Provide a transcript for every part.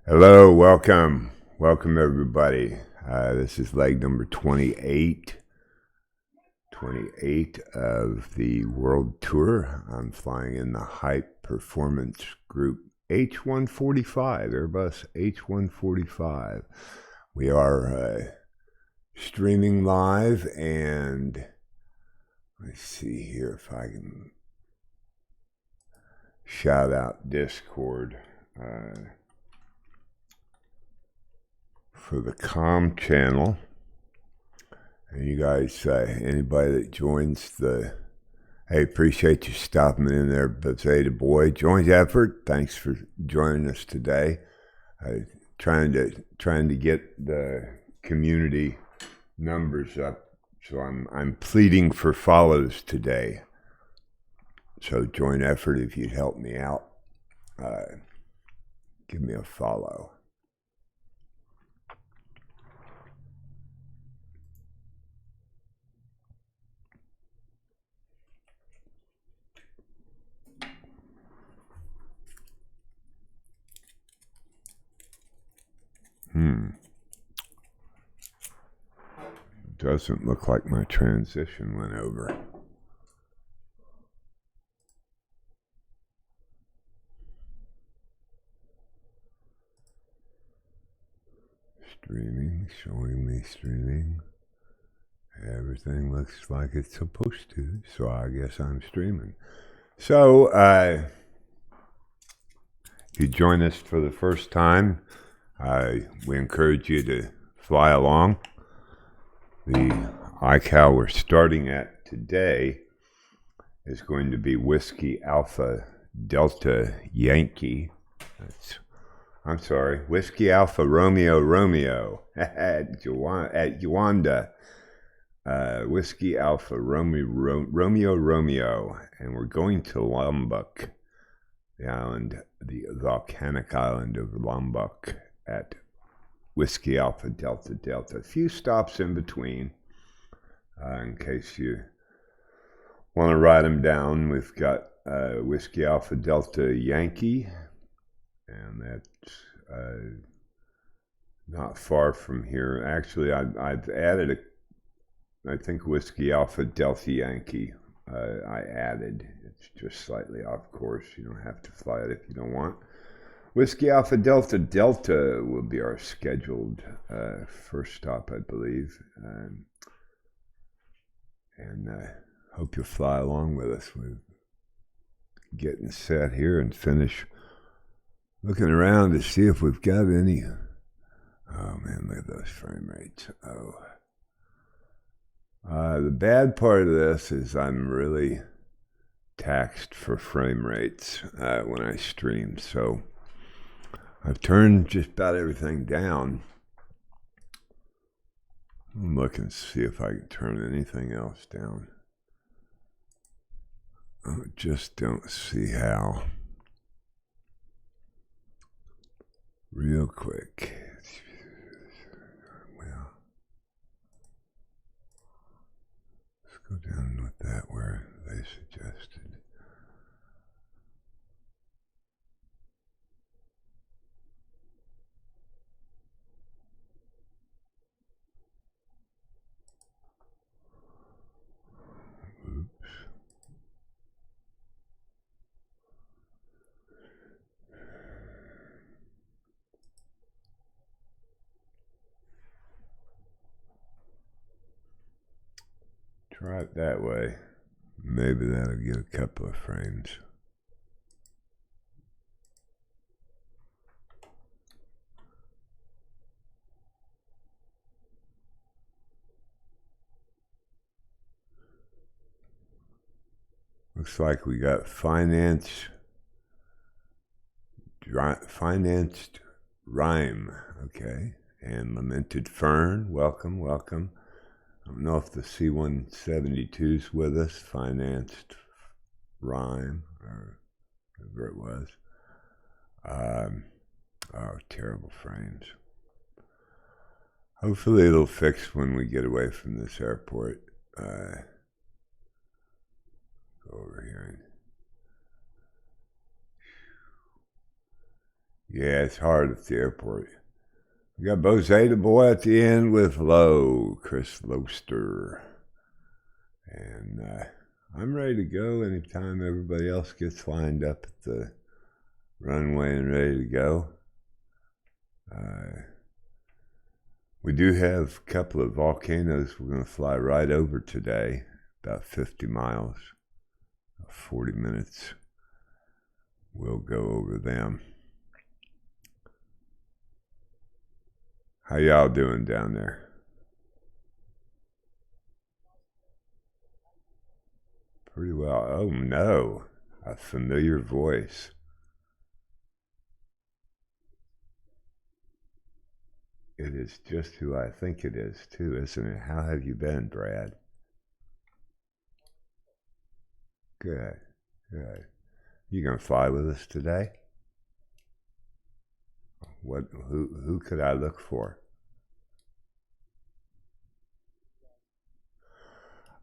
Hello, welcome everybody. This is leg number 28 of the world tour. I'm flying in the Hype Performance Group H145, Airbus H145. We are streaming live, and let's see here if I can shout out Discord. For the comm channel, and you guys, anybody that joins hey, appreciate you stopping in there, Bethesda Boy. Joins effort. Thanks for joining us today. Trying to get the community numbers up, so I'm pleading for follows today. So join effort if you'd help me out. Give me a follow. Doesn't look like my transition went over. Streaming, showing me streaming. Everything looks like it's supposed to, so I guess I'm streaming. So, if you join us for the first time, we encourage you to fly along. The ICAO we're starting at today is going to be Whiskey Alpha Delta Yankee. Whiskey Alpha Romeo Romeo at Yuanda. Whiskey Alpha Romeo Romeo, and we're going to Lombok, the volcanic island of Lombok at Whiskey Alpha Delta Delta. A few stops in between, in case you want to write them down. We've got Whiskey Alpha Delta Yankee, and that's not far from here. Actually, I've added I think Whiskey Alpha Delta Yankee. I added. It's just slightly off course. You don't have to fly it if you don't want. Whiskey Alpha Delta Delta will be our scheduled first stop, I believe. And hope you'll fly along with us. We're getting set here and finish looking around to see if we've got any. Oh man, look at those frame rates. The bad part of this is I'm really taxed for frame rates when I stream, so I've turned just about everything down. I'm looking to see if I can turn anything else down. I just don't see how. Real quick. Well, let's go down with that where they suggested. Try it that way. Maybe that'll get a couple of frames. Looks like we got financed rhyme, okay, and lamented fern. Welcome. I don't know if the C-172's with us. Financed rhyme, or whatever it was. Oh, terrible frames. Hopefully it'll fix when we get away from this airport. Go over here. Yeah, it's hard at the airport. We got Bo Zeta Boy at the end with Low, Chris Loester. And I'm ready to go anytime everybody else gets lined up at the runway and ready to go. We do have a couple of volcanoes we're going to fly right over today, about 50 miles, 40 minutes. We'll go over them. How y'all doing down there? Pretty well. Oh no, a familiar voice. It is just who I think it is, too, isn't it? How have you been, Brad? Good, good. You gonna fly with us today? What? Who could I look for?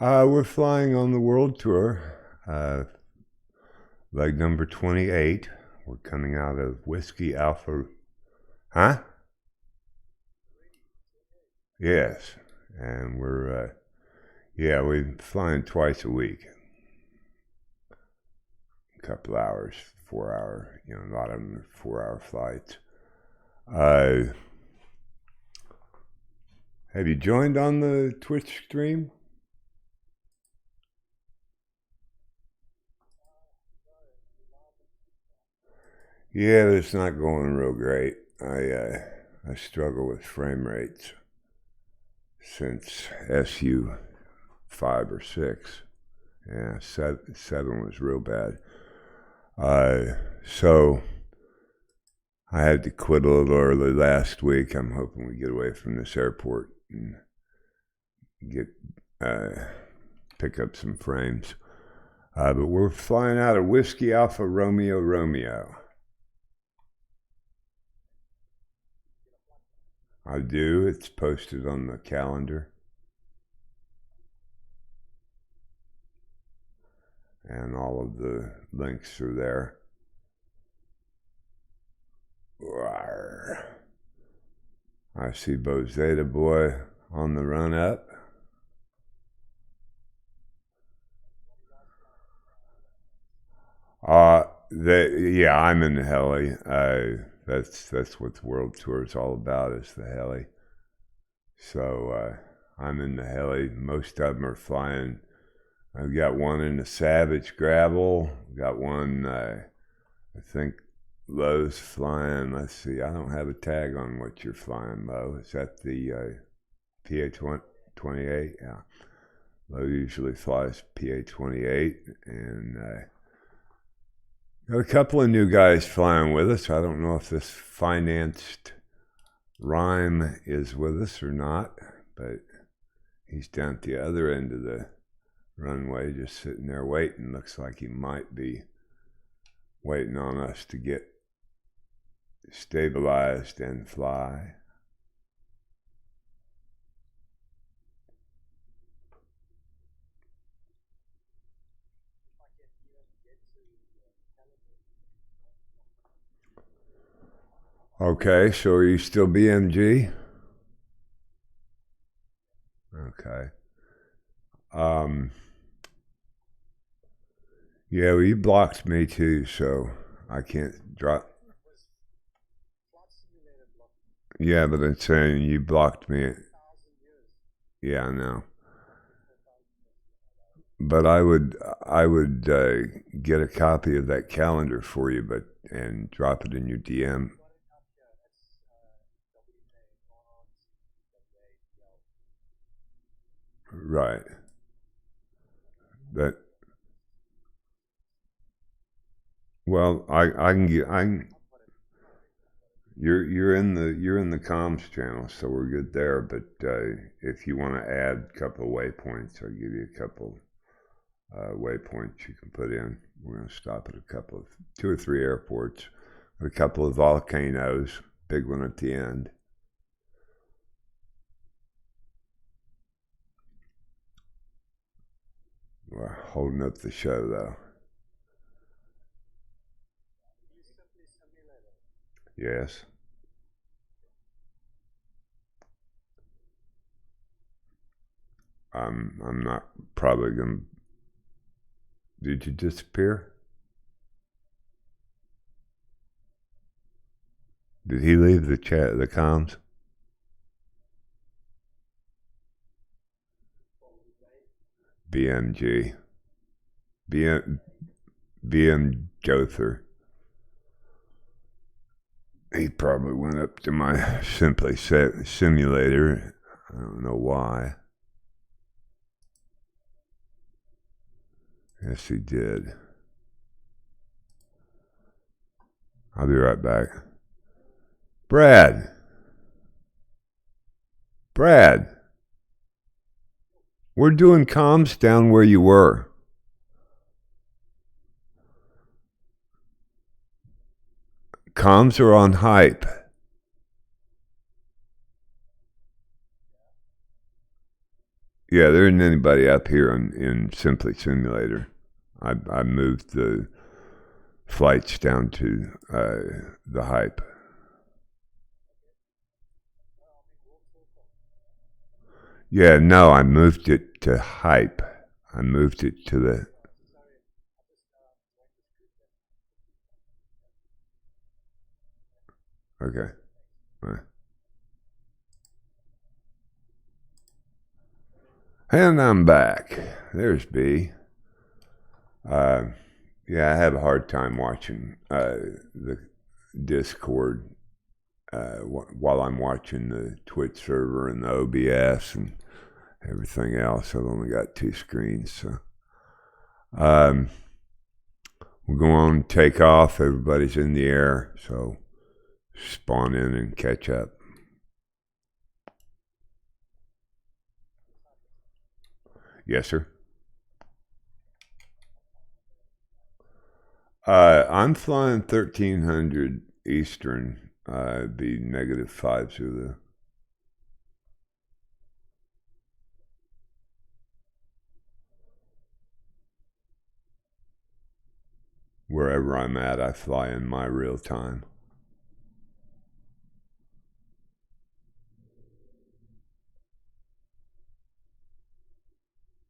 We're flying on the world tour, leg number 28. We're coming out of Whiskey Alpha. Huh? Yes. And we're flying twice a week. A couple hours, 4 hour, a lot of them are 4 hour flights. Have you joined on the Twitch stream? Yeah, it's not going real great. I struggle with frame rates since SU 5 or 6. Yeah, seven was real bad. So I had to quit a little early last week. I'm hoping we get away from this airport and get pick up some frames. But we're flying out of Whiskey Alpha Romeo Romeo. I do. It's posted on the calendar. And all of the links are there. Rawr. I see Bo Zeta Boy on the run up. Yeah, I'm in the heli. That's what the world tour is all about, is the heli. So I'm in the heli. Most of them are flying. I've got one in the Savage Gravel. Got one, I think Lowe's flying. Let's see, I don't have a tag on what you're flying, Lowe. Is that the PA-28? Yeah. Lowe usually flies PA-28. And got a couple of new guys flying with us. I don't know if this financed Rhyme is with us or not, but he's down at the other end of the runway, just sitting there waiting. Looks like he might be waiting on us to get stabilized and fly. Okay, so are you still BMG? Okay. Yeah, well, you blocked me too, so I can't drop. Yeah, but I'm saying you blocked me. Yeah, I know. But I would get a copy of that calendar for you, and drop it in your DM. Right. That well, I can get I can, you're in the comms channel, so we're good there. But if you want to add a couple of waypoints, I'll give you a couple waypoints you can put in. We're going to stop at two or three airports, a couple of volcanoes, big one at the end. We're holding up the show though. Yes. I'm not probably gonna. Did you disappear? Did he leave the chat, the comms? BMG. BM, BM Jother. He probably went up to my Simply simulator. I don't know why. Yes, he did. I'll be right back. Brad. Brad. We're doing comms down where you were. Comms are on hype. Yeah, there isn't anybody up here in Simply Simulator. I moved the flights down to the hype. Yeah, no, I moved it to hype. I moved it to the. Okay. And I'm back. There's B. Uh, yeah, I have a hard time watching the Discord while I'm watching the Twitch server and the OBS and everything else. I've only got two screens, so we'll go on and take off. Everybody's in the air, so spawn in and catch up. Yes, sir. I'm flying 1300 Eastern. Be -5 Zulu. Wherever I'm at, I fly in my real time.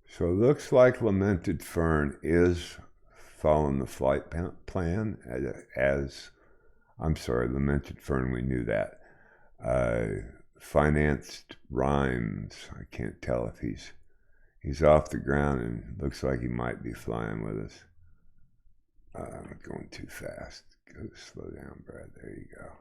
So it looks like Lamented Fern is following the flight plan as I'm sorry, Lamented Fern, we knew that. Financed Rhymes, I can't tell if he's off the ground and looks like he might be flying with us. I'm going too fast. Go slow down, Brad. There you go.